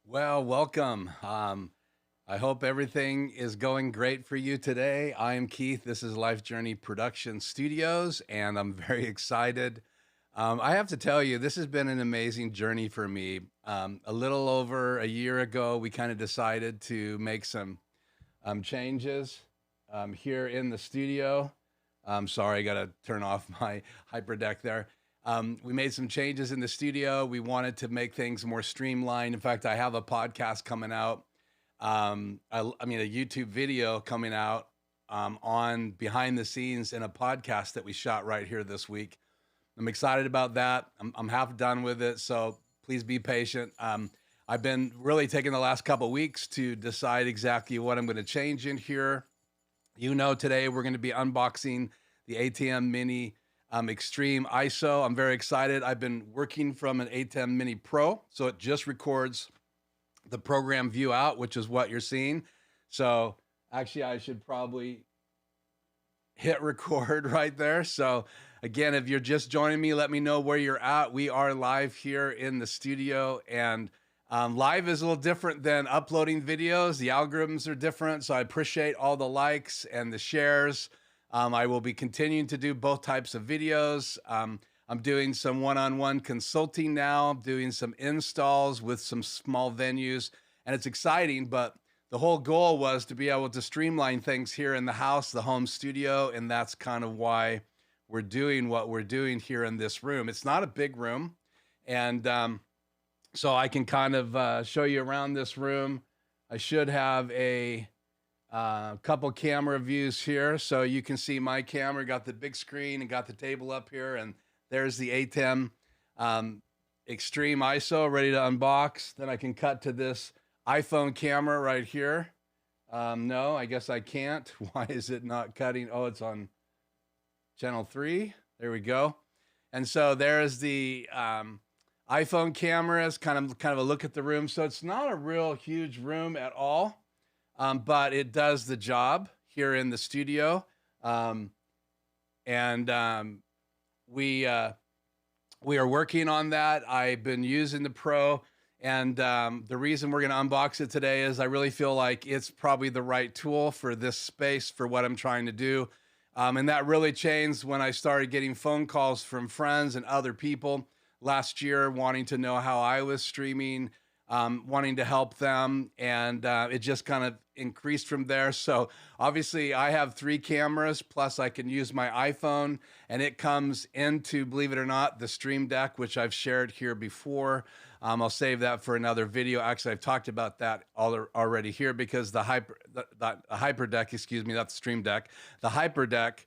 Well, welcome. I hope everything is going great for you today. I am Keith. This is Life Journey Production Studios, and I'm very excited. I have to tell you, this has been an amazing journey for me. A little over a year ago, we kind of decided to make some changes here in the studio. I'm sorry, I got to turn off my Hyperdeck there. We made some changes in the studio. We wanted to make things more streamlined. In fact, I have a podcast coming out. I mean, a YouTube video coming out on behind the scenes in a podcast that we shot right here this week. I'm excited about that. I'm half done with it, so please be patient. I've been really taking the last couple of weeks to decide exactly what I'm going to change in here. You know, today we're going to be unboxing the ATEM Mini Extreme ISO. I'm very excited. I've been working from an ATEM Mini Pro, so it just records the program view out, which is what you're seeing. So actually, I should probably hit record right there. So again, if you're just joining me, let me know where you're at. We are live here in the studio, and live is a little different than uploading videos. The algorithms are different, so I appreciate all the likes and the shares. I will be continuing to do both types of videos. I'm doing some one-on-one consulting now. I'm doing some installs with some small venues, and it's exciting, but the whole goal was to be able to streamline things here in the house, the home studio, and that's kind of why we're doing what we're doing here in this room. It's not a big room, and so I can kind of show you around this room. I should have a couple camera views here, so you can see my camera. Got the big screen and got the table up here, and there's the ATEM Extreme ISO ready to unbox. Then I can cut to this iPhone camera right here. No, I guess I can't. Why is it not cutting? Oh, it's on channel 3. There we go. And so there's the iPhone cameras, kind of a look at the room. So it's not a real huge room at all, but it does the job here in the studio. We are working on that. I've been using the Pro, and the reason we're going to unbox it today is I really feel like it's probably the right tool for this space for what I'm trying to do. And that really changed when I started getting phone calls from friends and other people last year wanting to know how I was streaming, wanting to help them, and it just kind of increased from there. So obviously I have 3 cameras, plus I can use my iPhone, and it comes into, believe it or not, the Stream Deck, which I've shared here before. I'll save that for another video. Actually, I've talked about that already here, because the Hyperdeck, excuse me, not the Stream Deck, the Hyperdeck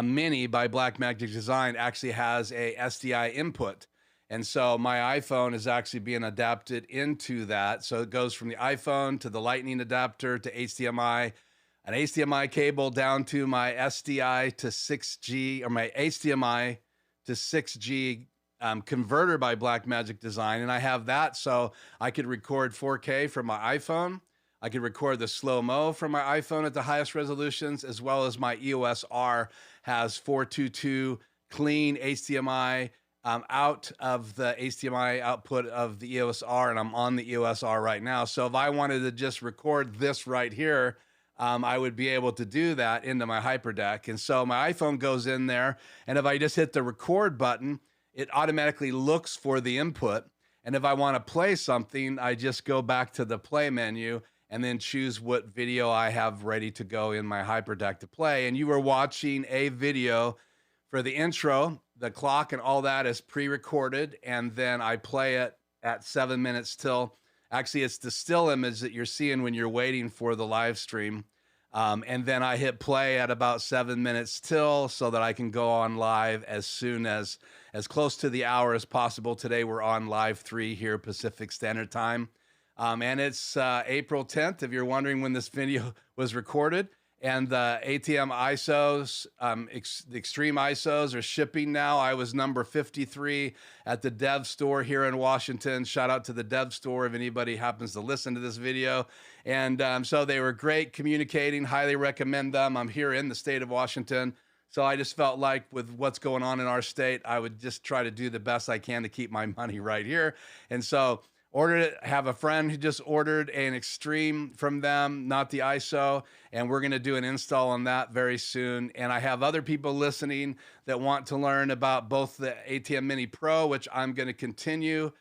Mini by Blackmagic Design actually has a SDI input. And so my iPhone is actually being adapted into that. So it goes from the iPhone to the Lightning adapter to HDMI, an HDMI cable down to my SDI to 6G, or my HDMI to 6G converter by Blackmagic Design. And I have that so I could record 4K from my iPhone. I could record the slow-mo from my iPhone at the highest resolutions, as well as my EOS R has 422 clean HDMI out of the HDMI output of the EOS R, and I'm on the EOS R right now. So if I wanted to just record this right here, I would be able to do that into my Hyperdeck. And so my iPhone goes in there, and if I just hit the record button, it automatically looks for the input. And if I want to play something, I just go back to the play menu and then choose what video I have ready to go in my Hyperdeck to play. And you were watching a video for the intro. The clock and all that is pre-recorded, and then I play it at 7 minutes till. Actually, it's the still image that you're seeing when you're waiting for the live stream. And then I hit play at about 7 minutes till, so that I can go on live as soon as close to the hour as possible. Today we're on live 3 here, Pacific Standard Time. And it's April 10th, if you're wondering when this video was recorded. And the ATEM ISOs, the Extreme ISOs are shipping now. I was number 53 at the Dev Store here in Washington. Shout out to the Dev Store if anybody happens to listen to this video. And so they were great communicating, highly recommend them. I'm here in the state of Washington. So I just felt like with what's going on in our state, I would just try to do the best I can to keep my money right here. And so ordered it. I have a friend who just ordered an Extreme from them, not the ISO, and we're going to do an install on that very soon. And I have other people listening that want to learn about both the ATEM Mini Pro, which I'm going to continue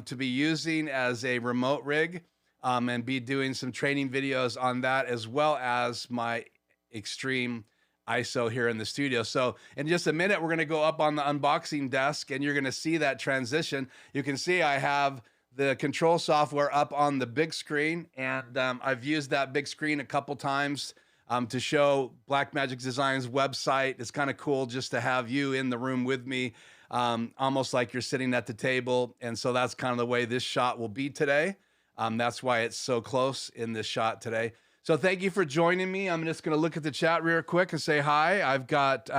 to be using as a remote rig, and be doing some training videos on that, as well as my Extreme ISO here in the studio. So in just a minute, we're going to go up on the unboxing desk and you're going to see that transition. You can see I have the control software up on the big screen, and I've used that big screen a couple times to show Blackmagic Design's website. It's kind of cool just to have you in the room with me, almost like you're sitting at the table. And so that's kind of the way this shot will be today. That's why it's so close in this shot today. So thank you for joining me. I'm just going to look at the chat real quick and say hi. I've got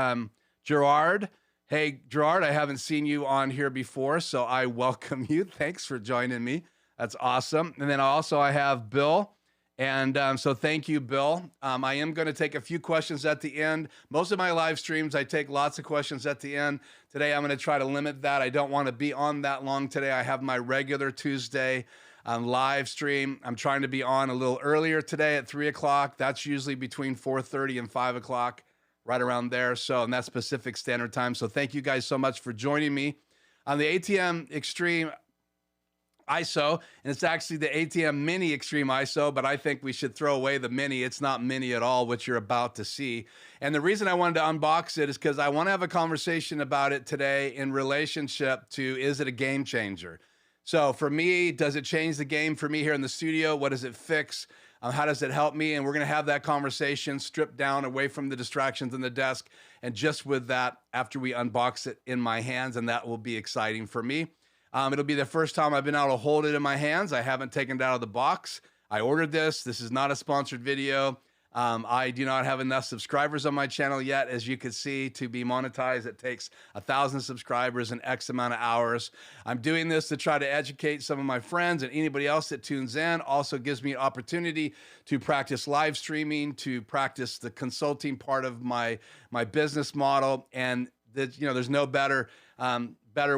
Gerard. Hey, Gerard, I haven't seen you on here before, so I welcome you. Thanks for joining me. That's awesome. And then also I have Bill. And so thank you, Bill. I am going to take a few questions at the end. Most of my live streams, I take lots of questions at the end. Today, I'm going to try to limit that. I don't want to be on that long today. I have my regular Tuesday live stream. I'm trying to be on a little earlier today at 3 o'clock. That's usually between 4:30 and 5 o'clock, right around there. So, and that's Pacific Standard Time. So thank you guys so much for joining me on the ATEM Extreme ISO. And it's actually the ATEM Mini Extreme ISO, but I think we should throw away the Mini. It's not Mini at all, which you're about to see. And the reason I wanted to unbox it is because I want to have a conversation about it today in relationship to, is it a game changer? So for me, does it change the game for me here in the studio? What does it fix? How does it help me? And we're going to have that conversation stripped down away from the distractions in the desk, and just with that after we unbox it in my hands, and that will be exciting for me. It'll be the first time I've been able to hold it in my hands. I haven't taken it out of the box. I ordered this. This is not a sponsored video. I do not have enough subscribers on my channel yet. As you can see, to be monetized, it takes 1,000 subscribers and X amount of hours. I'm doing this to try to educate some of my friends and anybody else that tunes in. Also gives me an opportunity to practice live streaming, to practice the consulting part of my business model. And that, you know, there's no better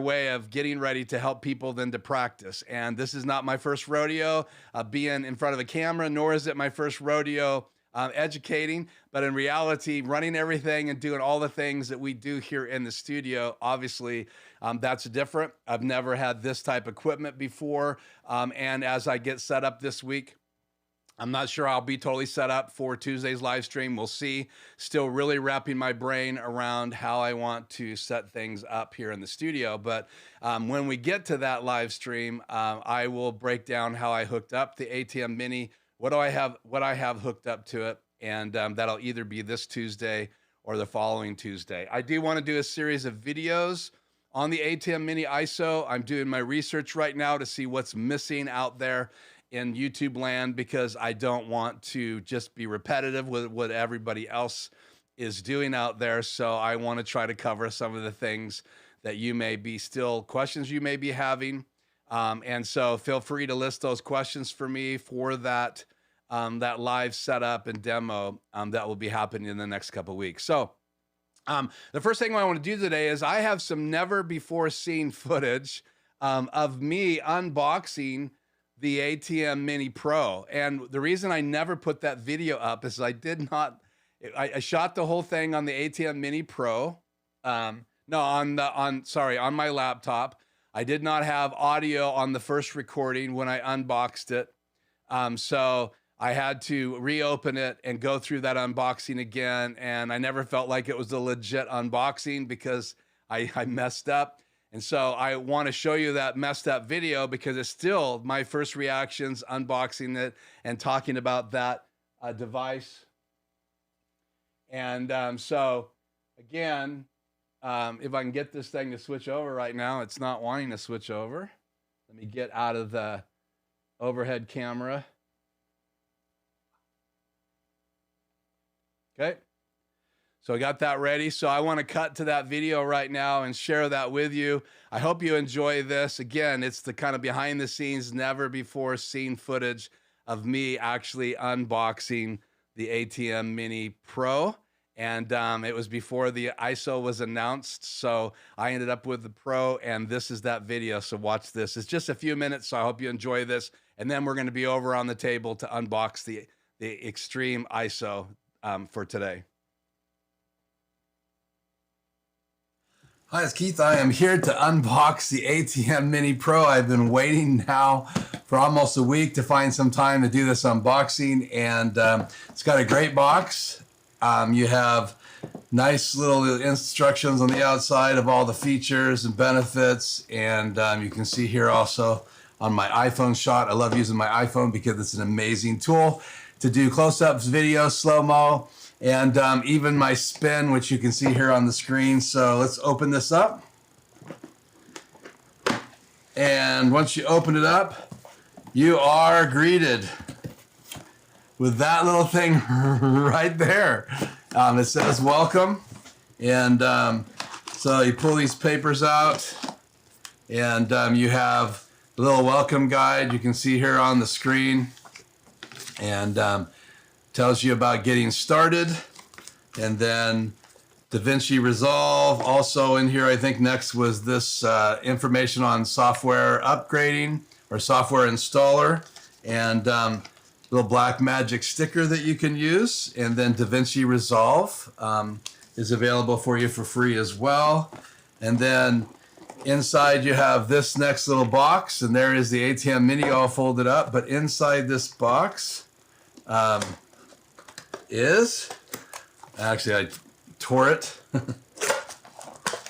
way of getting ready to help people than to practice. And this is not my first rodeo being in front of a camera, nor is it my first rodeo educating, but in reality, running everything and doing all the things that we do here in the studio, obviously, that's different. I've never had this type of equipment before. And as I get set up this week, I'm not sure I'll be totally set up for Tuesday's live stream. We'll see. Still really wrapping my brain around how I want to set things up here in the studio. But when we get to that live stream, I will break down how I hooked up the ATEM Mini, what I have hooked up to it, and that'll either be this Tuesday or the following Tuesday. I do want to do a series of videos on the ATEM Mini ISO. I'm doing my research right now to see what's missing out there in YouTube land, because I don't want to just be repetitive with what everybody else is doing out there. So I want to try to cover some of the things that you may be still questions you may be having. And so feel free to list those questions for me for that, that live setup and demo that will be happening in the next couple of weeks. So the first thing I want to do today is I have some never before seen footage of me unboxing the ATEM Mini Pro. And the reason I never put that video up is I shot the whole thing on the ATEM Mini Pro. On my laptop. I did not have audio on the first recording when I unboxed it. So I had to reopen it and go through that unboxing again. And I never felt like it was a legit unboxing because I messed up. And so I want to show you that messed up video because it's still my first reactions unboxing it and talking about that device. And so again, if I can get this thing to switch over right now, it's not wanting to switch over. Let me get out of the overhead camera. Okay. So I got that ready. So I want to cut to that video right now and share that with you. I hope you enjoy this. Again, it's the kind of behind the scenes, never before seen footage of me actually unboxing the ATEM Mini Pro. and it was before the ISO was announced, so I ended up with the Pro, and this is that video. So watch this. It's just a few minutes, so I hope you enjoy this, and then we're going to be over on the table to unbox the Extreme ISO for today. Hi, it's Keith. I am here to unbox the ATEM Mini Pro. I've been waiting now for almost a week to find some time to do this unboxing, and it's got a great box. You have nice little instructions on the outside of all the features and benefits, and you can see here also on my iPhone shot. I love using my iPhone because it's an amazing tool to do close-ups, video, slow-mo, and even my spin, which you can see here on the screen. So let's open this up. And once you open it up, you are greeted with that little thing right there. It says welcome. And so you pull these papers out, and you have a little welcome guide you can see here on the screen, and tells you about getting started. And then DaVinci Resolve. Also in here, I think next was this information on software upgrading or software installer, and little Blackmagic sticker that you can use. And then DaVinci Resolve is available for you for free as well. And then inside you have this next little box, and there is the ATEM Mini all folded up. But inside this box is, actually I tore it.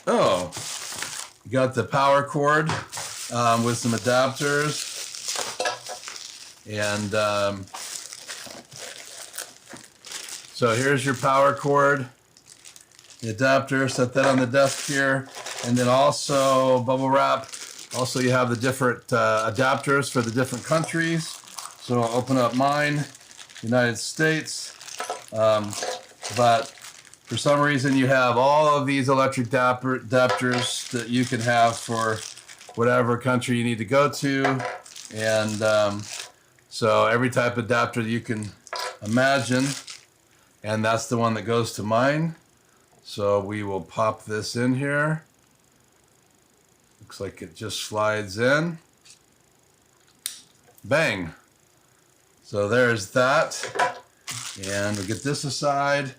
Oh, you got the power cord with some adapters, and so here's your power cord, the adapter. Set that on the desk here, and then also bubble wrap. Also, you have the different adapters for the different countries. So I'll open up mine, United States, but for some reason you have all of these electric adapters that you can have for whatever country you need to go to, and so every type of adapter you can imagine, and that's the one that goes to mine. So we will pop this in here. Looks like it just slides in. Bang. So there's that. And we'll get this aside.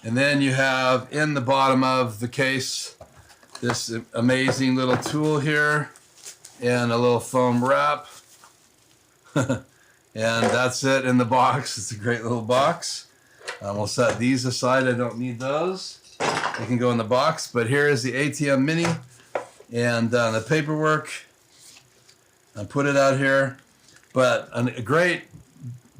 And then you have in the bottom of the case this amazing little tool here and a little foam wrap. And that's it in the box. It's a great little box. We'll set these aside. I don't need those. They can go in the box. But here is the ATEM Mini and the paperwork. I put it out here. But a great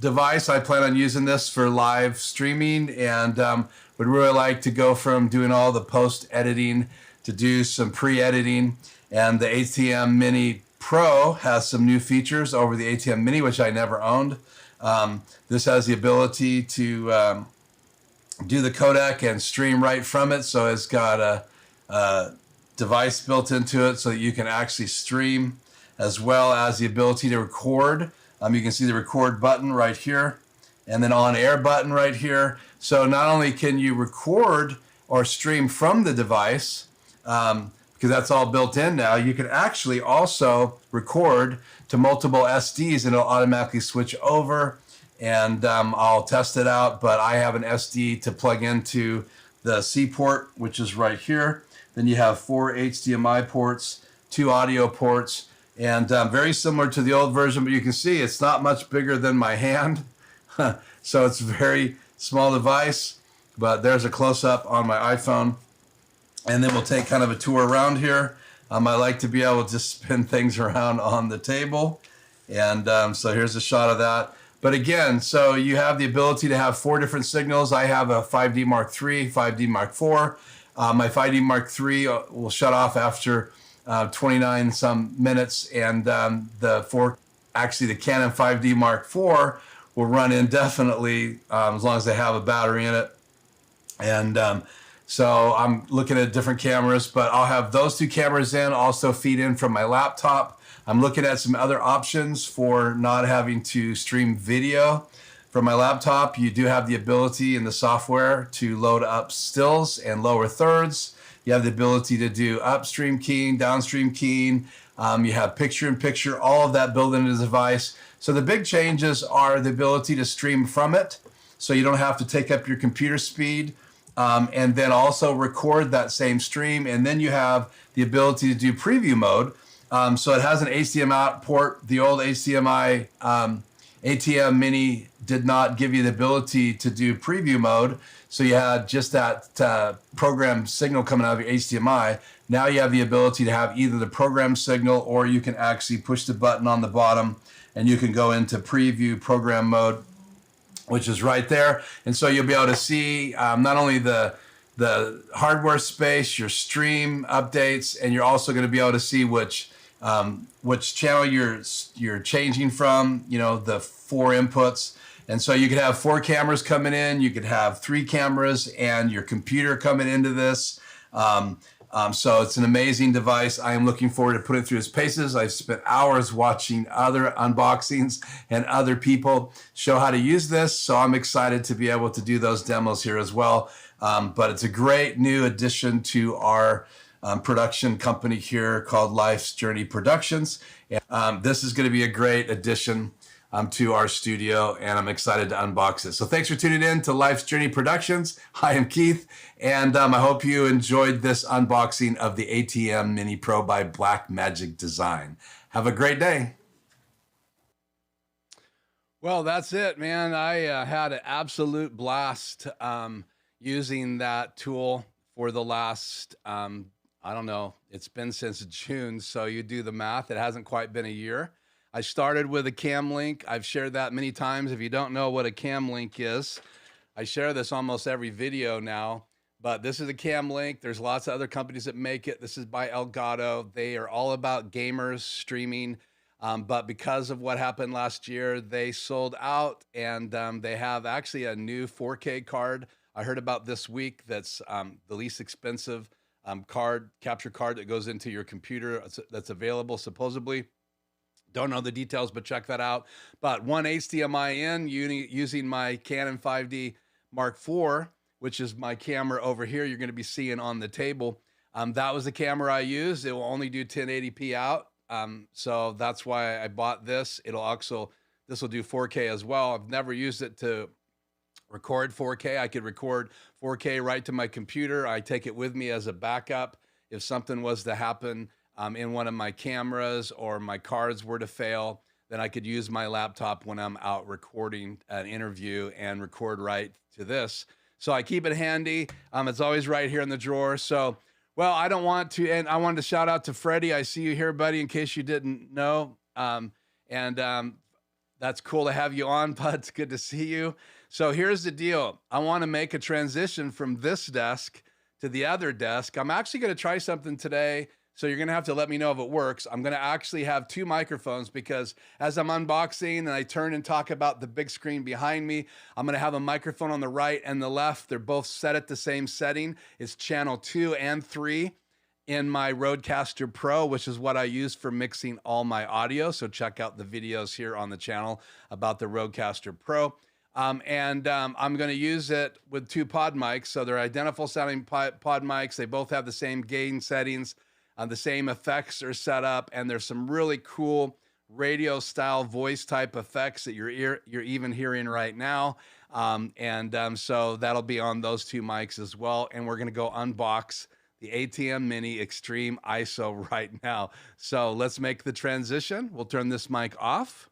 device. I plan on using this for live streaming, and would really like to go from doing all the post editing to do some pre-editing. And the ATEM Mini Pro has some new features over the ATEM Mini, which I never owned. This has the ability to do the codec and stream right from it. So it's got a device built into it so that you can actually stream, as well as the ability to record. You can see the record button right here, and then on air button right here. So not only can you record or stream from the device, because that's all built in now, you can actually also record to multiple SDs, and it'll automatically switch over. And I'll test it out, but I have an SD to plug into the C port, which is right here. Then you have 4 HDMI ports, 2 audio ports, and very similar to the old version, but you can see it's not much bigger than my hand. So it's a very small device, but there's a close-up on my iPhone. And then we'll take kind of a tour around here. I like to be able to spin things around on the table. And so here's a shot of that. But again, so you have the ability to have 4 different signals. I have a 5D Mark III, 5D Mark IV. My 5D Mark III will shut off after 29 some minutes, and the Canon 5D Mark IV will run indefinitely as long as they have a battery in it. And so I'm looking at different cameras, but I'll have those 2 cameras in, also feed in from my laptop. I'm looking at some other options for not having to stream video. from my laptop, you do have the ability in the software to load up stills and lower thirds. You have the ability to do upstream keying, downstream keying. You have picture-in-picture, all of that built into the device. So the big changes are the ability to stream from it, so you don't have to take up your computer speed, and then also record that same stream. And then you have the ability to do preview mode. So it has an HDMI out port. The old HDMI ATEM Mini did not give you the ability to do preview mode. So you had just that program signal coming out of your HDMI. Now you have the ability to have either the program signal, or you can actually push the button on the bottom and you can go into preview program mode, which is right there. And so you'll be able to see not only the hardware space, your stream updates, and you're also going to be able to see which channel you're changing from, you know, the 4 inputs. And so you could have 4 cameras coming in, you could have 3 cameras and your computer coming into this. So it's an amazing device. I am looking forward to putting it through its paces. I've spent hours watching other unboxings and other people show how to use this. So I'm excited to be able to do those demos here as well. But it's a great new addition to our production company here called Life's Journey Productions. And, this is going to be a great addition to our studio, and I'm excited to unbox it. So thanks for tuning in to Life's Journey Productions. I am Keith, and I hope you enjoyed this unboxing of the ATEM Mini Pro by Blackmagic Design. Have a great day. Well, that's it, man. I had an absolute blast using that tool for the last, I don't know, it's been since June, so you do the math. It hasn't quite been a year. I started with a cam link. I've shared that many times. If you don't know what a cam link is, I share this almost every video now, but this is a cam link. There's lots of other companies that make it. This is by Elgato. They are all about gamers streaming, but because of what happened last year, they sold out, and they have actually a new 4K card I heard about this week that's the least expensive capture card that goes into your computer that's available supposedly. Don't know the details, but check that out. But one HDMI in using my Canon 5D Mark IV, which is my camera over here you're going to be seeing on the table. That was the camera I used. It will only do 1080p out. So that's why I bought this. This will do 4K as well. I've never used it to record 4K. I could record 4K right to my computer. I take it with me as a backup. If something was to happen in one of my cameras or my cards were to fail, then I could use my laptop when I'm out recording an interview and record right to this. So I keep it handy. It's always right here in the drawer. So, well, I don't want to, and I wanted to shout out to Freddie. I see you here, buddy, in case you didn't know. That's cool to have you on, bud. It's good to see you. So here's the deal. I want to make a transition from this desk to the other desk. I'm actually going to try something today. So you're going to have to let me know if it works. I'm going to actually have 2 microphones because as I'm unboxing and I turn and talk about the big screen behind me, I'm going to have a microphone on the right and the left. They're both set at the same setting. It's channel 2 and 3 in my Rodecaster Pro, which is what I use for mixing all my audio. So check out the videos here on the channel about the Rodecaster Pro. I'm going to use it with 2 pod mics. So they're identical sounding pod mics. They both have the same gain settings. The same effects are set up, and there's some really cool radio style voice type effects that you're even hearing right now. So that'll be on those 2 mics as well. And we're going to go unbox the ATEM Mini Extreme ISO right now. So let's make the transition. We'll turn this mic off.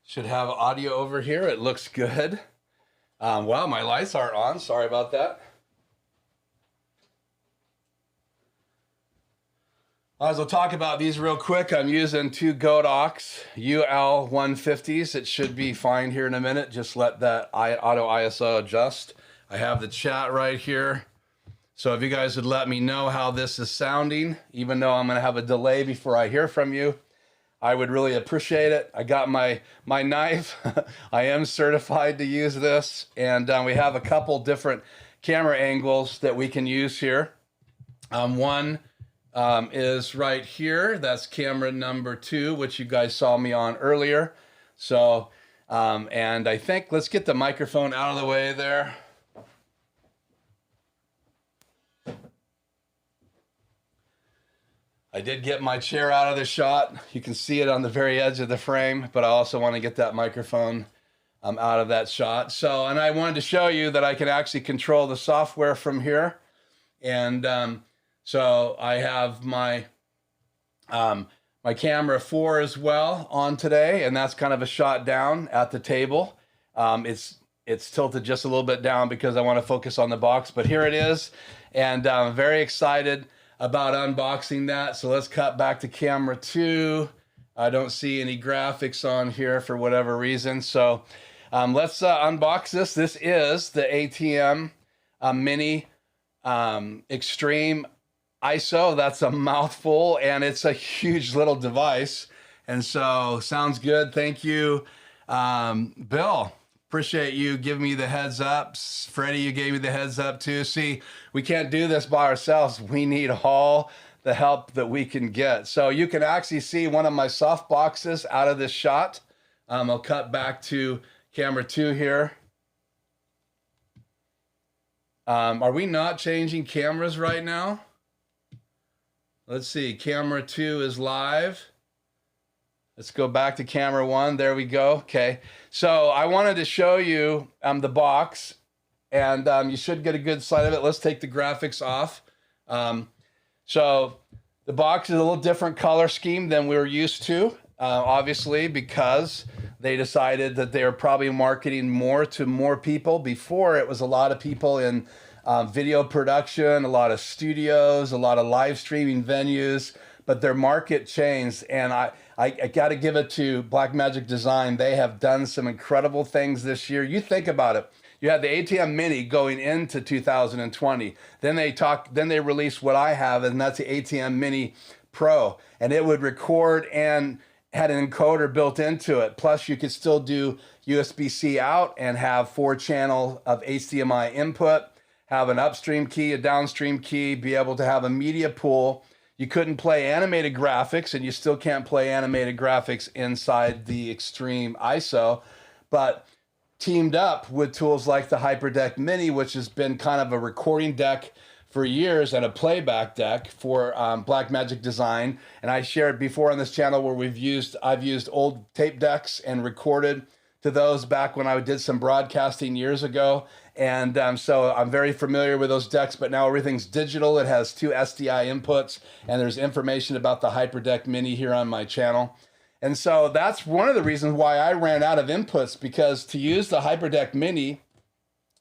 Should have audio over here. It looks good. Wow, my lights aren't on. Sorry about that. As I'll talk about these real quick, I'm using 2 Godox UL150s. It should be fine here in a minute. Just let that auto ISO adjust. I have the chat right here. So if you guys would let me know how this is sounding, even though I'm going to have a delay before I hear from you, I would really appreciate it. I got my knife. I am certified to use this, and we have a couple different camera angles that we can use here. One is right here. That's camera number 2, which you guys saw me on earlier. So, and I think, let's get the microphone out of the way there. I did get my chair out of the shot. You can see it on the very edge of the frame, but I also want to get that microphone out of that shot. So, and I wanted to show you that I can actually control the software from here. And so I have my my camera 4 as well on today, and that's kind of a shot down at the table. It's tilted just a little bit down because I want to focus on the box, but here it is, and I'm very excited about unboxing that. So let's cut back to camera 2. I don't see any graphics on here for whatever reason. So let's unbox this. This is the ATEM Mini Extreme ISO. That's a mouthful, and it's a huge little device. And so sounds good. Thank you, Bill. Appreciate you giving me the heads up. Freddie, you gave me the heads up too. See, we can't do this by ourselves. We need all the help that we can get. So you can actually see one of my soft boxes out of this shot. I'll cut back to camera 2 here. Are we not changing cameras right now? Let's see, camera 2 is live. Let's go back to camera 1. There we go. Okay. So I wanted to show you the box, and you should get a good sight of it. Let's take the graphics off. So the box is a little different color scheme than we were used to, obviously, because they decided that they were probably marketing more to more people. Before, it was a lot of people in video production, a lot of studios, a lot of live streaming venues, but their market changed, and I got to give it to Blackmagic Design. They have done some incredible things this year. You think about it. You had the ATEM Mini going into 2020. Then they released what I have, and that's the ATEM Mini Pro, and it would record and had an encoder built into it. Plus, you could still do USB-C out and have 4 channels of HDMI input, have an upstream key, a downstream key, be able to have a media pool. You couldn't play animated graphics, and you still can't play animated graphics inside the Extreme ISO, but teamed up with tools like the Hyperdeck Mini, which has been kind of a recording deck for years and a playback deck for Blackmagic Design. And I shared before on this channel where I've used old tape decks and recorded to those back when I did some broadcasting years ago. And so I'm very familiar with those decks, but now everything's digital. It has 2 SDI inputs, and there's information about the Hyperdeck Mini here on my channel. And so that's one of the reasons why I ran out of inputs, because to use the Hyperdeck Mini,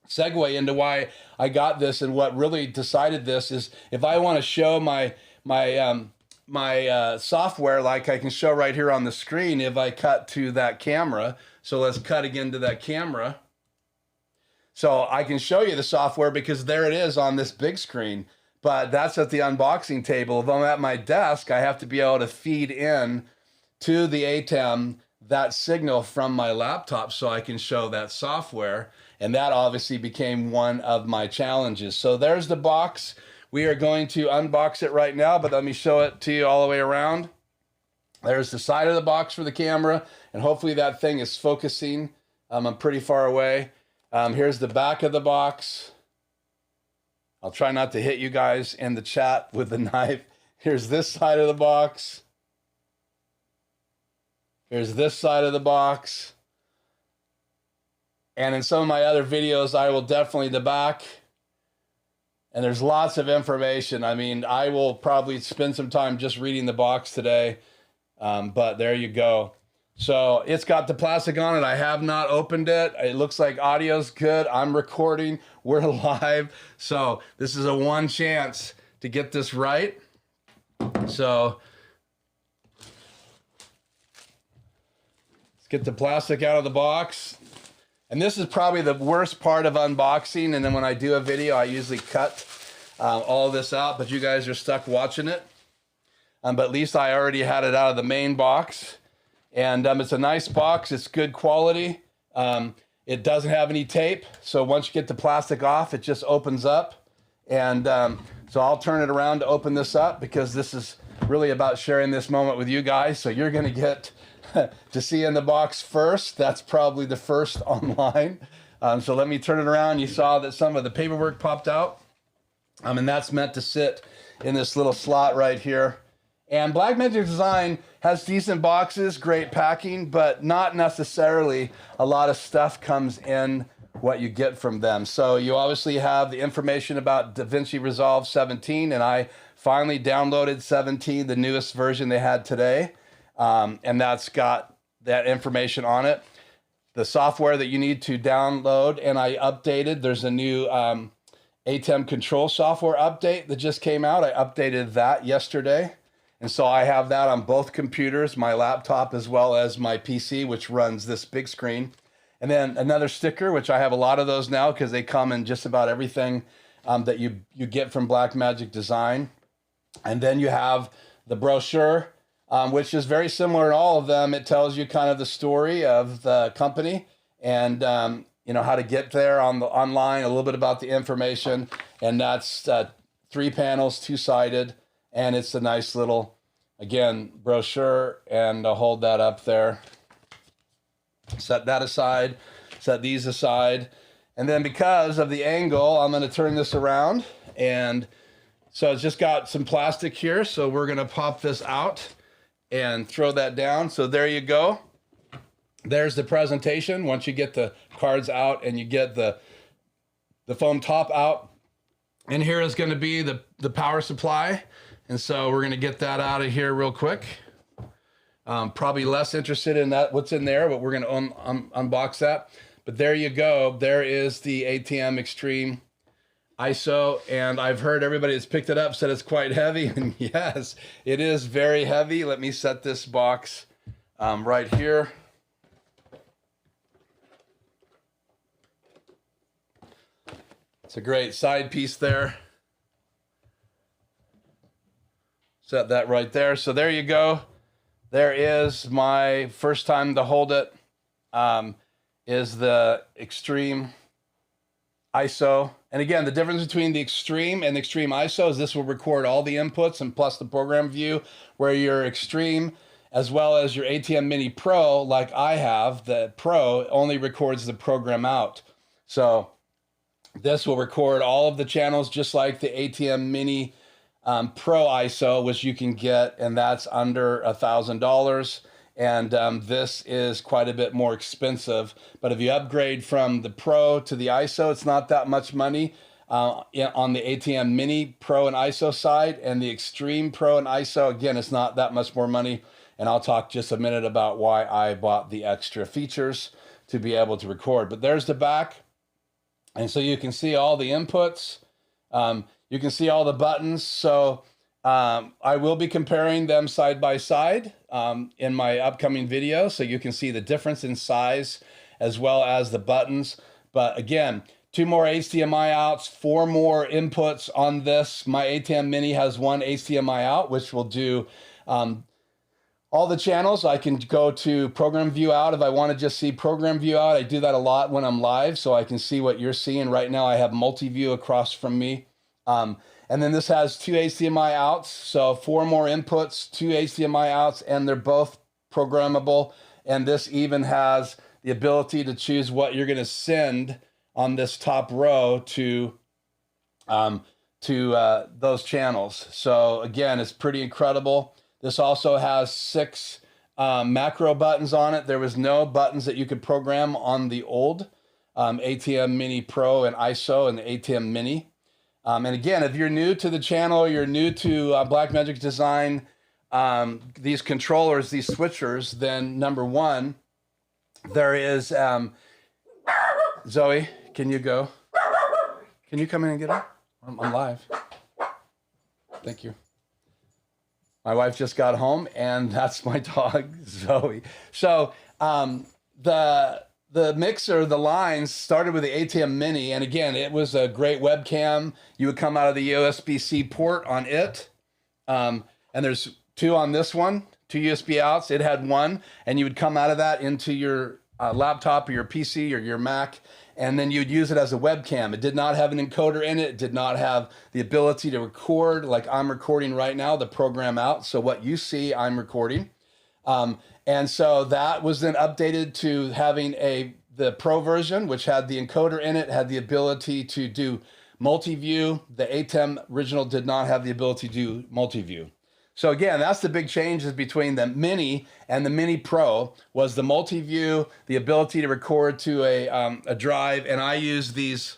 segue into why I got this and what really decided this is if I want to show my software like I can show right here on the screen, if I cut to that camera. So let's cut again to that camera. So I can show you the software because there it is on this big screen, but that's at the unboxing table. If I'm at my desk, I have to be able to feed in to the ATEM that signal from my laptop so I can show that software. And that obviously became one of my challenges. So there's the box. We are going to unbox it right now, but let me show it to you all the way around. There's the side of the box for the camera, and hopefully that thing is focusing. I'm pretty far away. Here's the back of the box. I'll try not to hit you guys in the chat with the knife. Here's this side of the box. Here's this side of the box. And in some of my other videos, I will definitely the back. And there's lots of information. I mean, I will probably spend some time just reading the box today. But there you go. So it's got the plastic on it. I have not opened it. It looks like audio's good. I'm recording. We're live. So this is a one chance to get this right. So let's get the plastic out of the box. And this is probably the worst part of unboxing. And then when I do a video, I usually cut all this out, but you guys are stuck watching it. But at least I already had it out of the main box. And it's a nice box. It's good quality. It doesn't have any tape. So once you get the plastic off, it just opens up. And so I'll turn it around to open this up because this is really about sharing this moment with you guys. So you're going to get to see in the box first. That's probably the first online. So let me turn it around. You saw that some of the paperwork popped out. And that's meant to sit in this little slot right here. And Blackmagic Design has decent boxes, great packing, but not necessarily a lot of stuff comes in what you get from them. So you obviously have the information about DaVinci Resolve 17, and I finally downloaded 17, the newest version they had today. And that's got that information on it. The software that you need to download, and I updated, there's a new ATEM control software update that just came out. I updated that yesterday. And so I have that on both computers, my laptop as well as my PC, which runs this big screen. And then another sticker, which I have a lot of those now because they come in just about everything that you get from Blackmagic Design. And then you have the brochure, which is very similar in all of them. It tells you kind of the story of the company and you know, how to get there on the online, a little bit about the information. And that's 3 panels, 2-sided. And it's a nice little, again, brochure, and I'll hold that up there. Set that aside, set these aside. And then because of the angle, I'm gonna turn this around. And so it's just got some plastic here. So we're gonna pop this out and throw that down. So there you go. There's the presentation. Once you get the cards out and you get the foam top out. And here is gonna be the power supply. And so we're gonna get that out of here real quick. Probably less interested in that, what's in there, but we're gonna unbox that. But there you go. There is the ATEM Extreme ISO. And I've heard everybody that's picked it up said it's quite heavy. And yes, it is very heavy. Let me set this box right here. It's a great side piece there. Set that right there. So there you go. There is my first time to hold it. Is the Extreme ISO. And again, the difference between the Extreme and the Extreme ISO is this will record all the inputs and plus the program view, where your Extreme as well as your ATEM Mini Pro, like I have, the Pro only records the program out. So this will record all of the channels just like the ATEM Mini Pro ISO, which you can get, and that's under $1,000. And this is quite a bit more expensive. But if you upgrade from the Pro to the ISO, it's not that much money on the ATEM Mini Pro and ISO side. And the Extreme Pro and ISO, again, it's not that much more money. And I'll talk just a minute about why I bought the extra features to be able to record. But there's the back. And so you can see all the inputs. You can see all the buttons. So I will be comparing them side by side in my upcoming video. So you can see the difference in size as well as the buttons. But again, 2 more HDMI outs, 4 more inputs on this. My ATEM Mini has 1 HDMI out, which will do all the channels. I can go to program view out if I want to just see program view out. I do that a lot when I'm live, so I can see what you're seeing. Right now I have multi-view across from me. And then this has 2 HDMI outs, so 4 more inputs, 2 HDMI outs, and they're both programmable. And this even has the ability to choose what you're going to send on this top row to those channels. So again, it's pretty incredible. This also has 6 macro buttons on it. There was no buttons that you could program on the old ATEM Mini Pro and ISO and the ATEM Mini. And again, if you're new to the channel, you're new to Blackmagic Design, these controllers, these switchers, then number 1, there is, Zoe, can you go? Can you come in and get up? I'm live. Thank you. My wife just got home, and that's my dog, Zoe. So the mixer, the lines started with the ATEM Mini, and again, it was a great webcam. You would come out of the USB-C port on it, and there's two on this one, two USB outs. It had one, and you would come out of that into your laptop or your PC or your Mac, and then you'd use it as a webcam. It did not have an encoder in it. It did not have the ability to record like I'm recording right now, the program out. So what you see, I'm recording. And so that was then updated to having the Pro version, which had the encoder in it, had the ability to do multi-view. The ATEM original did not have the ability to do multi-view. So again, that's the big changes between the Mini and the Mini Pro, was the multi-view, the ability to record to a drive. And I use these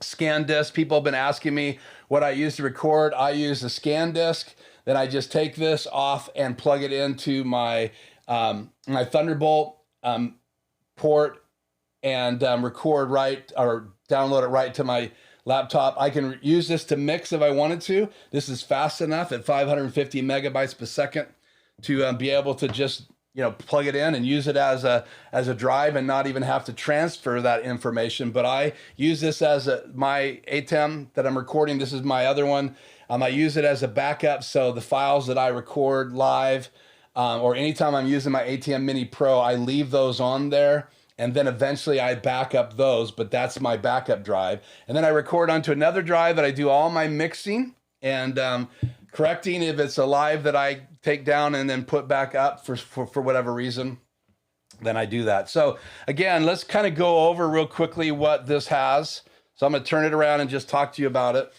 scan discs. People have been asking me what I use to record. I use a scan disc. Then I just take this off and plug it into my my Thunderbolt port and record right, or download it right to my laptop. I can use this to mix if I wanted to. This is fast enough at 550 megabytes per second to be able to just, you know, plug it in and use it as a drive and not even have to transfer that information. But I use this as my ATEM that I'm recording. This is my other one. I use it as a backup. So the files that I record live or anytime I'm using my ATEM Mini Pro, I leave those on there. And then eventually I back up those, but that's my backup drive. And then I record onto another drive that I do all my mixing and correcting if it's a live that I take down and then put back up for whatever reason, then I do that. So again, let's kind of go over real quickly what this has. So I'm gonna turn it around and just talk to you about it.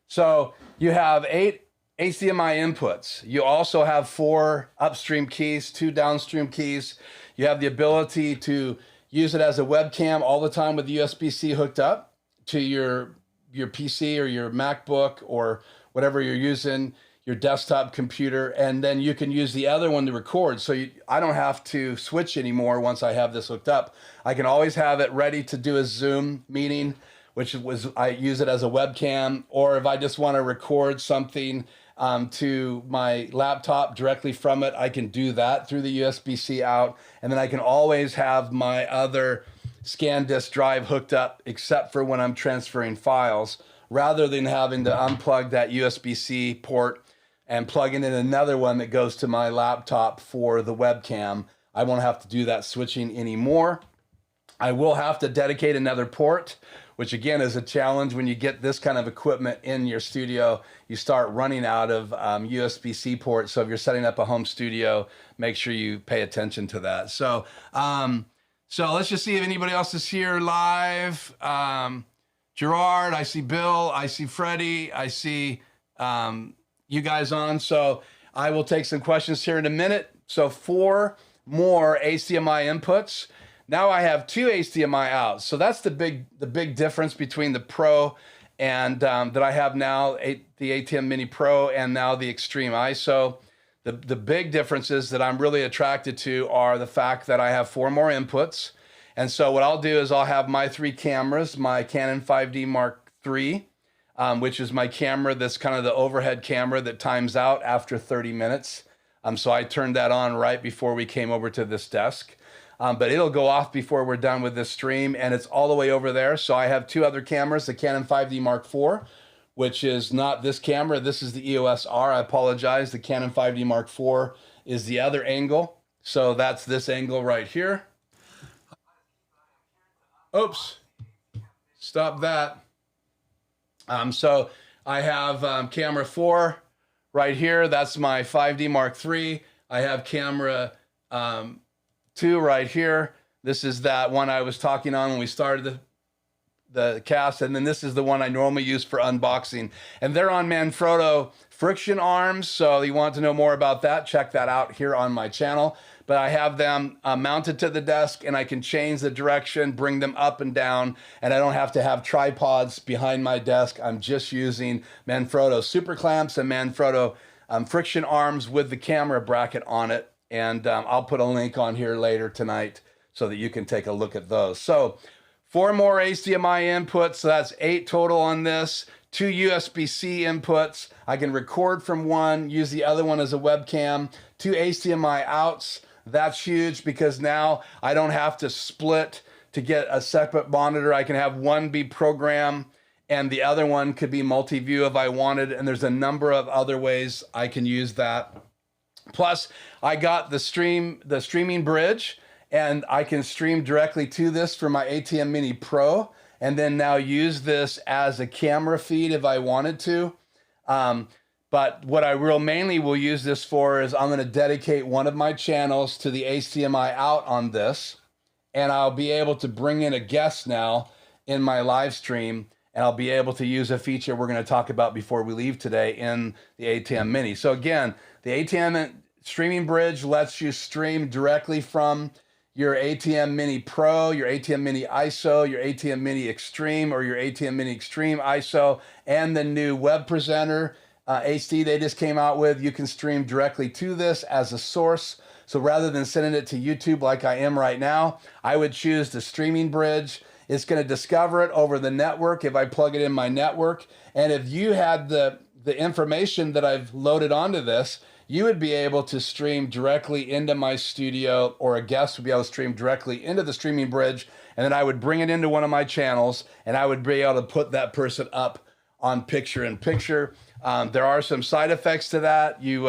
So you have 8 HDMI inputs. You also have 4 upstream keys, 2 downstream keys. You have the ability to use it as a webcam all the time with USB-C hooked up to your PC or your MacBook or whatever you're using, your desktop computer, and then you can use the other one to record. So I don't have to switch anymore once I have this hooked up. I can always have it ready to do a Zoom meeting, which I use it as a webcam, or if I just want to record something to my laptop directly from it, I can do that through the USB-C out. And then I can always have my other scan disk drive hooked up, except for when I'm transferring files, rather than having to unplug that USB-C port and plugging in another one that goes to my laptop for the webcam. I won't have to do that switching anymore. I will have to dedicate another port, which again is a challenge when you get this kind of equipment in your studio. You start running out of USB-C ports. So if you're setting up a home studio, make sure you pay attention to that. So let's just see if anybody else is here live. Gerard, I see Bill, I see Freddie, I see you guys on. So I will take some questions here in a minute. So 4 more HDMI inputs. Now I have 2 HDMI outs. So that's the big difference between the Pro and that I have now, the ATEM Mini Pro and now the Extreme ISO. The big differences that I'm really attracted to are the fact that I have 4 more inputs. And so what I'll do is I'll have my 3 cameras, my Canon 5D Mark III, which is my camera that's kind of the overhead camera that times out after 30 minutes. So I turned that on right before we came over to this desk. But it'll go off before we're done with this stream, and it's all the way over there. So I have 2 other cameras, the Canon 5D Mark IV, which is not this camera. This is the EOS R. I apologize. The Canon 5D Mark IV is the other angle. So that's this angle right here. Oops. Stop that. So I have camera 4 right here. That's my 5D Mark III. I have camera 2 right here. This is that one I was talking on when we started the cast, and then this is the one I normally use for unboxing. And they're on Manfrotto friction arms, so you want to know more about that, check that out here on my channel. But I have them mounted to the desk, and I can change the direction, bring them up and down, and I don't have to have tripods behind my desk. I'm just using Manfrotto super clamps and Manfrotto friction arms with the camera bracket on it. And I'll put a link on here later tonight so that you can take a look at those. So 4 more HDMI inputs, so that's 8 total on this. 2 USB-C inputs. I can record from one, use the other one as a webcam. 2 HDMI outs. That's huge because now I don't have to split to get a separate monitor. I can have one be program and the other one could be multi-view if I wanted. And there's a number of other ways I can use that. Plus, I got the streaming bridge, and I can stream directly to this for my ATEM Mini Pro, and then now use this as a camera feed if I wanted to. But what I mainly will use this for is I'm going to dedicate one of my channels to the HDMI out on this, and I'll be able to bring in a guest now in my live stream, and I'll be able to use a feature we're going to talk about before we leave today in the ATEM Mini. So again, the ATEM streaming bridge lets you stream directly from your ATEM Mini Pro, your ATEM Mini ISO, your ATEM Mini Extreme, or your ATEM Mini Extreme ISO, and the new web presenter HD they just came out with. You can stream directly to this as a source. So rather than sending it to YouTube like I am right now, I would choose the streaming bridge. It's going to discover it over the network if I plug it in my network. And if you had the information that I've loaded onto this, you would be able to stream directly into my studio, or a guest would be able to stream directly into the streaming bridge. And then I would bring it into one of my channels, and I would be able to put that person up on picture-in-picture. There are some side effects to that. You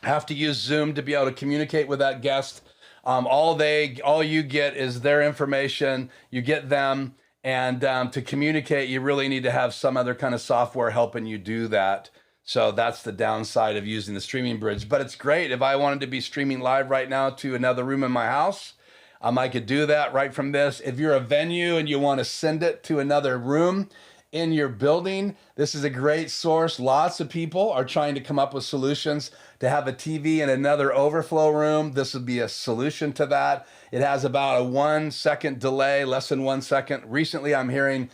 have to use Zoom to be able to communicate with that guest. All you get is their information. You get them, and to communicate, you really need to have some other kind of software helping you do that. So that's the downside of using the streaming bridge. But it's great. If I wanted to be streaming live right now to another room in my house, I could do that right from this. If you're a venue and you want to send it to another room in your building, this is a great source. Lots of people are trying to come up with solutions to have a TV in another overflow room. This would be a solution to that. It has about a 1 second delay, less than 1 second. Recently, I'm hearing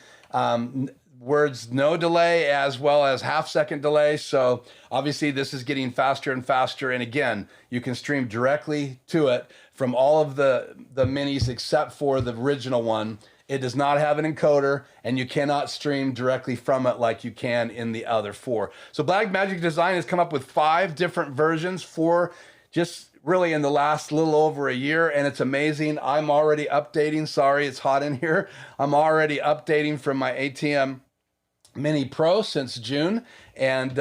words no delay as well as half-second delay. So obviously this is getting faster and faster. And again, you can stream directly to it from all of the minis except for the original one. It does not have an encoder, and you cannot stream directly from it like you can in the other 4. So Blackmagic Design has come up with 5 different versions for just really in the last little over a year, and it's amazing. I'm already updating. Sorry, it's hot in here. I'm already updating from my ATEM Mini Pro since June, and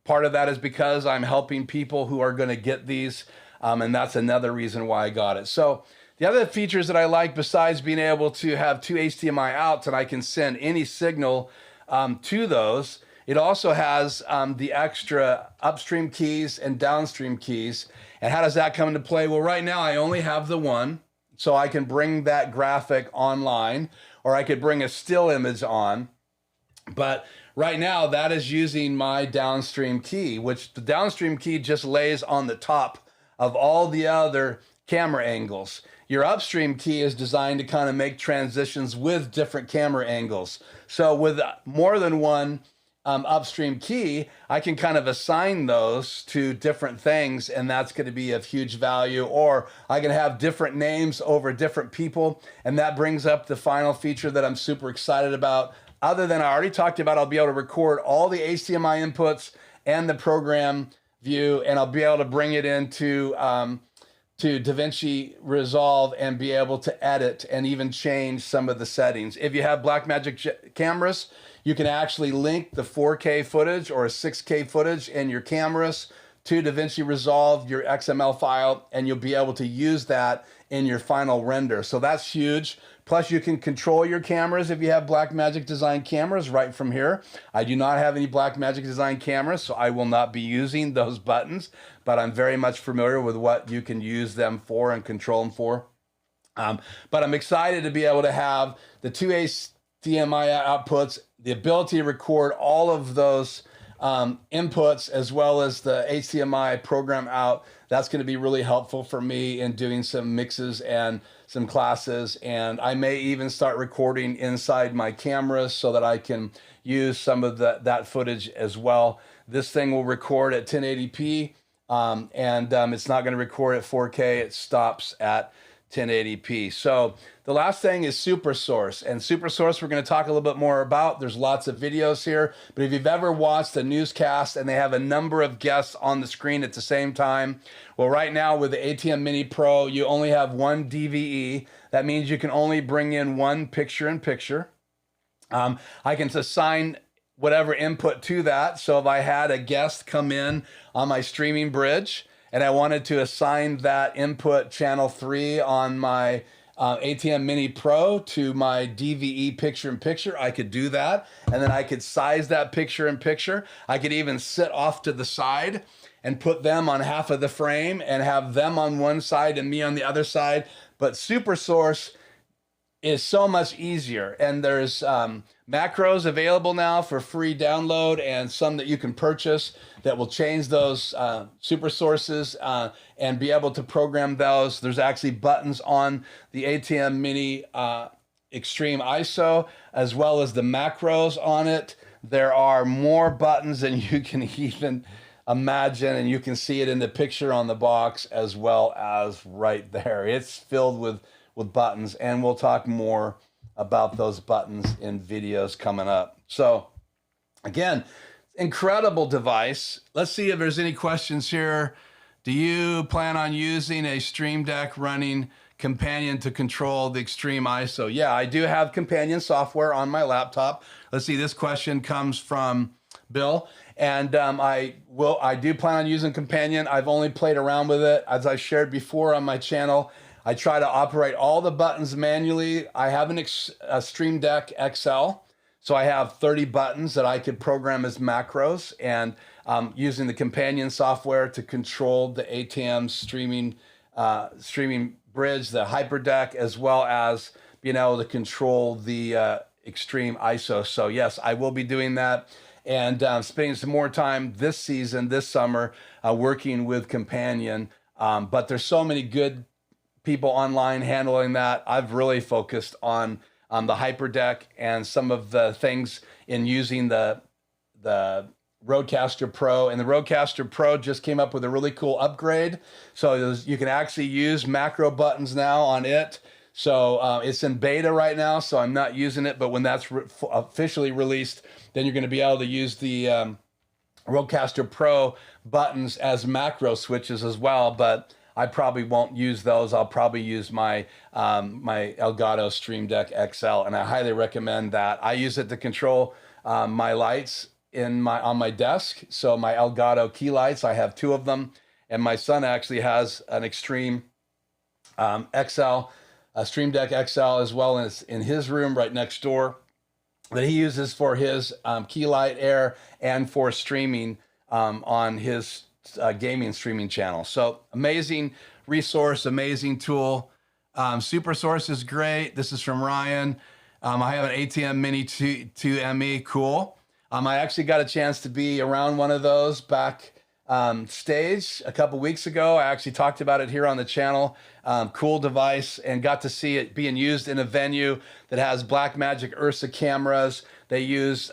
part of that is because I'm helping people who are going to get these, and that's another reason why I got it. So the other features that I like, besides being able to have 2 HDMI outs and I can send any signal to those, it also has the extra upstream keys and downstream keys. And how does that come into play? Well, right now I only have the one, so I can bring that graphic online, or I could bring a still image on. But right now that is using my downstream key, which the downstream key just lays on the top of all the other camera angles. Your upstream key is designed to kind of make transitions with different camera angles. So with more than one upstream key, I can kind of assign those to different things, and that's going to be of huge value. Or I can have different names over different people, and that brings up the final feature that I'm super excited about. Other than I already talked about, I'll be able to record all the HDMI inputs and the program view, and I'll be able to bring it into DaVinci Resolve and be able to edit and even change some of the settings. If you have Blackmagic cameras, you can actually link the 4K footage or a 6K footage in your cameras to DaVinci Resolve, your XML file, and you'll be able to use that in your final render. So that's huge. Plus, you can control your cameras if you have Blackmagic Design cameras right from here. I do not have any Blackmagic Design cameras, so I will not be using those buttons, but I'm very much familiar with what you can use them for and control them for. But I'm excited to be able to have the 2 HDMI outputs, the ability to record all of those inputs, as well as the HDMI program out. That's going to be really helpful for me in doing some mixes and some classes. And I may even start recording inside my cameras so that I can use some of that footage as well. This thing will record at 1080p, and it's not going to record at 4K. It stops at 1080p. So the last thing is Super Source, and Super Source we're going to talk a little bit more about. There's lots of videos here, but if you've ever watched a newscast and they have a number of guests on the screen at the same time, well, right now with the ATEM Mini Pro, you only have one DVE. That means you can only bring in one picture-in-picture. I can assign whatever input to that. So if I had a guest come in on my streaming bridge and I wanted to assign that input channel 3 on my ATEM Mini Pro to my DVE picture-in-picture, I could do that. And then I could size that picture-in-picture. I could even sit off to the side and put them on half of the frame and have them on one side and me on the other side. But Super Source is so much easier, and there's macros available now for free download and some that you can purchase that will change those super sources and be able to program those. There's actually buttons on the ATEM Mini Extreme ISO as well as the macros on it. There are more buttons than you can even imagine, and you can see it in the picture on the box as well as right there. It's filled with buttons, and we'll talk more about those buttons in videos coming up. So again, incredible device. Let's see if there's any questions here. Do you plan on using a Stream Deck running Companion to control the Extreme ISO? Yeah, I do have Companion software on my laptop. Let's see, this question comes from Bill, and I do plan on using Companion. I've only played around with it. As I shared before on my channel, I try to operate all the buttons manually. I have a Stream Deck XL, so I have 30 buttons that I could program as macros, and using the Companion software to control the ATEM streaming bridge, the Hyperdeck, as well as being able to control the Extreme ISO. So yes, I will be doing that, and spending some more time this season, this summer, working with Companion. But there's so many good people online handling that. I've really focused on the Hyperdeck and some of the things in using the Rodecaster Pro. And the Rodecaster Pro just came up with a really cool upgrade. So you can actually use macro buttons now on it. So it's in beta right now, so I'm not using it. But when that's officially released, then you're going to be able to use the Rodecaster Pro buttons as macro switches as well. But I probably won't use those. I'll probably use my my Elgato Stream Deck XL, and I highly recommend that. I use it to control my lights on my desk. So my Elgato key lights, I have 2 of them, and my son actually has an Extreme XL, a Stream Deck XL as well in his room right next door that he uses for his key light air and for streaming on his gaming streaming channel. So amazing resource, amazing tool. Super Source is great. This is from Ryan. I have an ATEM Mini 2 ME. Cool. I actually got a chance to be around one of those back stage a couple weeks ago. I actually talked about it here on the channel. Cool device, and got to see it being used in a venue that has Blackmagic Ursa cameras. They use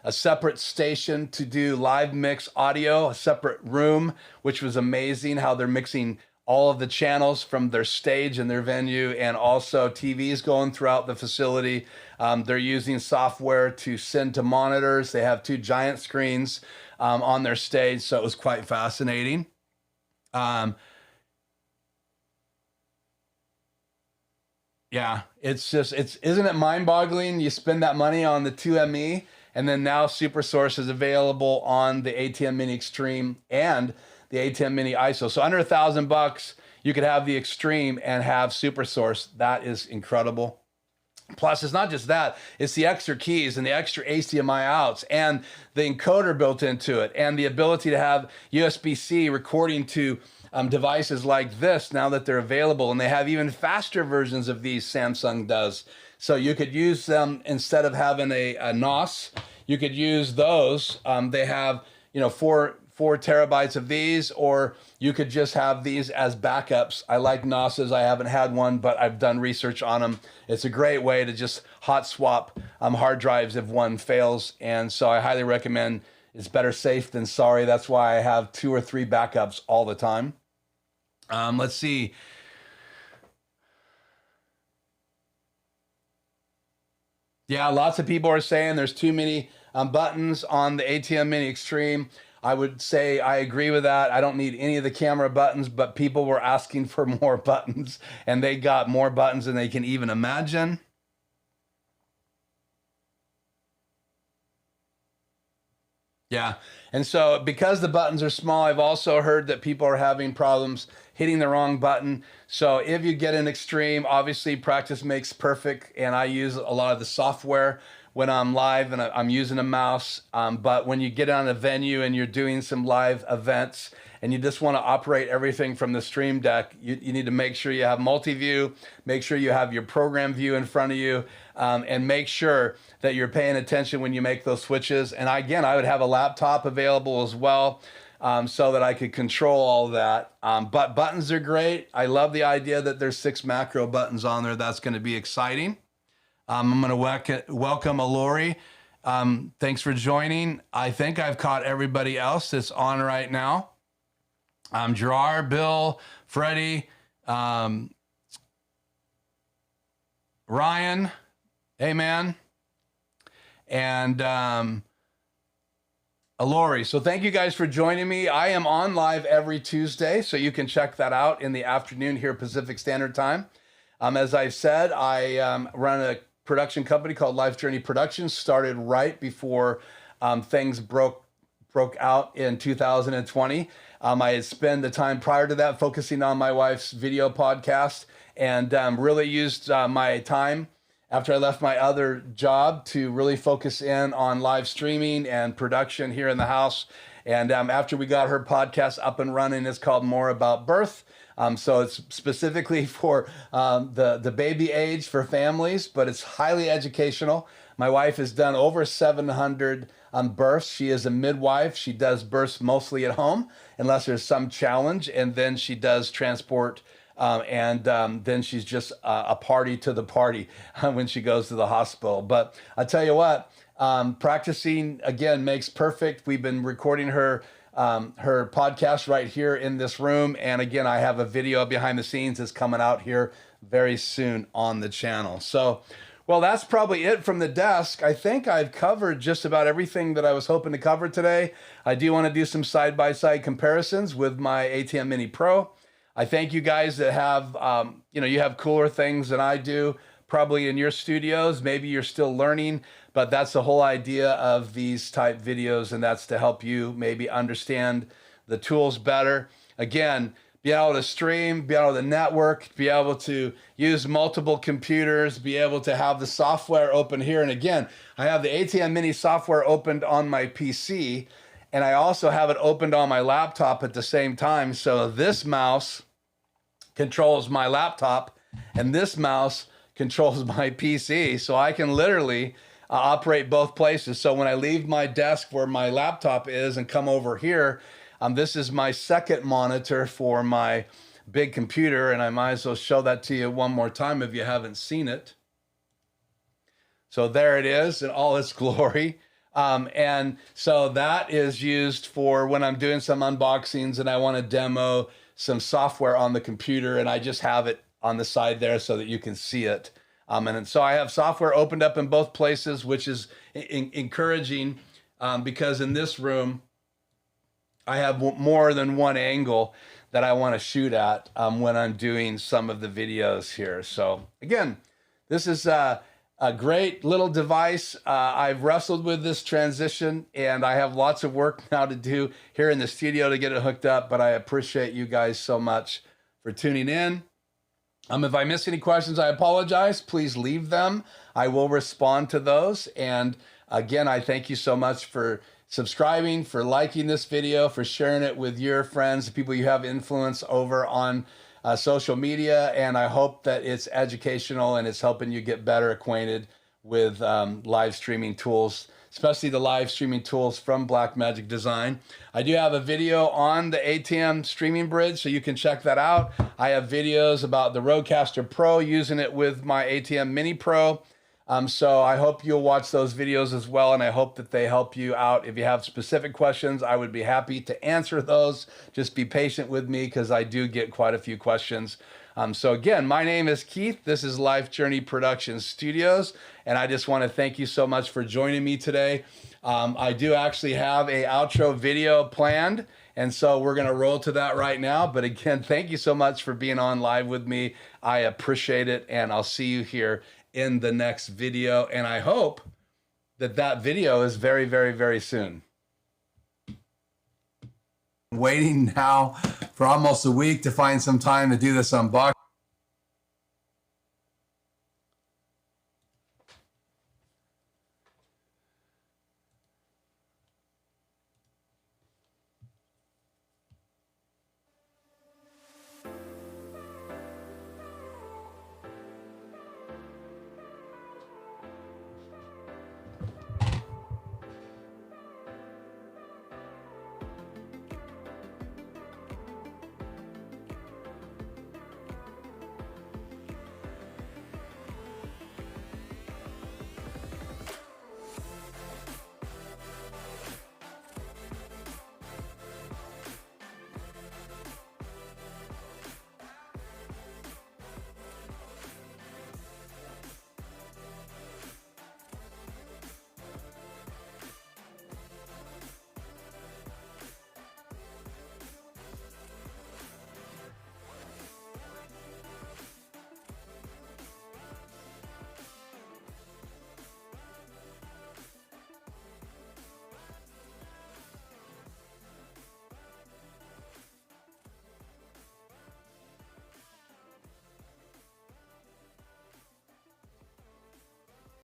a separate station to do live mix audio, a separate room, which was amazing how they're mixing all of the channels from their stage and their venue, and also TVs going throughout the facility. They're using software to send to monitors. They have 2 giant screens on their stage, so it was quite fascinating. Yeah, isn't it mind-boggling? You spend that money on the 2ME, and then now Super Source is available on the ATEM Mini Extreme and the ATEM Mini ISO. So under $1,000, you could have the Extreme and have Super Source. That is incredible. Plus, it's not just that, it's the extra keys and the extra HDMI outs and the encoder built into it and the ability to have USB-C recording to devices like this now that they're available. And they have even faster versions of these, Samsung does. So you could use them instead of having a NOS. You could use those. They have, 4 terabytes of these, or you could just have these as backups. I like NOSes. I haven't had one, but I've done research on them. It's a great way to just hot swap hard drives if one fails. And so I highly recommend. It's better safe than sorry. That's why I have 2 or 3 backups all the time. Let's see. Yeah, lots of people are saying there's too many buttons on the ATEM Mini Extreme. I would say I agree with that. I don't need any of the camera buttons, but people were asking for more buttons, and they got more buttons than they can even imagine. Yeah. And so because the buttons are small, I've also heard that people are having problems hitting the wrong button. So if you get an Extreme, obviously practice makes perfect. And I use a lot of the software when I'm live and I'm using a mouse. But when you get on a venue and you're doing some live events and you just want to operate everything from the Stream Deck, you need to make sure you have multi-view, make sure you have your program view in front of you, and make sure that you're paying attention when you make those switches. And again, I would have a laptop available as well, so that I could control all that. But buttons are great. I love the idea that there's 6 macro buttons on there. That's going to be exciting. I'm going to welcome Alori. Thanks for joining. I think I've caught everybody else that's on right now. Gerard, Bill, Freddie, Ryan, hey man, and Alori. So thank you guys for joining me. I am on live every Tuesday, so you can check that out in the afternoon here Pacific Standard Time. As I've said, I run a production company called Life Journey Productions, started right before things broke out in 2020. I had spent the time prior to that focusing on my wife's video podcast, and really used my time after I left my other job to really focus in on live streaming and production here in the house. And after we got her podcast up and running, it's called More About Birth. So it's specifically for the baby age for families, but it's highly educational. My wife has done over 700 births. She is a midwife. She does births mostly at home, unless there's some challenge. And then she does transport, and then she's just a party to the party when she goes to the hospital. But I tell you what, practicing, again, makes perfect. We've been recording her podcast right here in this room. And again, I have a video behind the scenes that's coming out here very soon on the channel. So, well, that's probably it from the desk. I think I've covered just about everything that I was hoping to cover today. I do want to do some side-by-side comparisons with my ATEM Mini Pro. I thank you guys that have, you have cooler things than I do, probably in your studios. Maybe you're still learning, but that's the whole idea of these type videos, and that's to help you maybe understand the tools better. Again, be able to stream, be able to network, be able to use multiple computers, be able to have the software open here. And again, I have the ATEM Mini software opened on my PC, and I also have it opened on my laptop at the same time. So this mouse controls my laptop, and this mouse controls my PC. So I can literally operate both places. So when I leave my desk where my laptop is and come over here, this is my second monitor for my big computer, and I might as well show that to you one more time if you haven't seen it. So there it is in all its glory. And so that is used for when I'm doing some unboxings and I want to demo some software on the computer, and I just have it on the side there so that you can see it. And so I have software opened up in both places, which is encouraging, because in this room, I have more than one angle that I want to shoot at when I'm doing some of the videos here. So again, this is a great little device. I've wrestled with this transition, and I have lots of work now to do here in the studio to get it hooked up, but I appreciate you guys so much for tuning in. If I miss any questions, I apologize. Please leave them. I will respond to those. And again, I thank you so much for subscribing, for liking this video, for sharing it with your friends, the people you have influence over on social media. And I hope that it's educational and it's helping you get better acquainted with live streaming tools, especially the live streaming tools from Blackmagic Design. I do have a video on the ATEM streaming bridge, so you can check that out. I have videos about the Rodecaster Pro, using it with my ATEM Mini Pro. So I hope you'll watch those videos as well, and I hope that they help you out. If you have specific questions, I would be happy to answer those. Just be patient with me, because I do get quite a few questions So again, my name is Keith. This is Life Journey Production Studios, and I just want to thank you so much for joining me today. I do actually have a outro video planned, and so we're going to roll to that right now. But again, thank you so much for being on live with me. I appreciate it, and I'll see you here in the next video. And I hope that that video is very, very, very soon. Waiting now for almost a week to find some time to do this unboxing.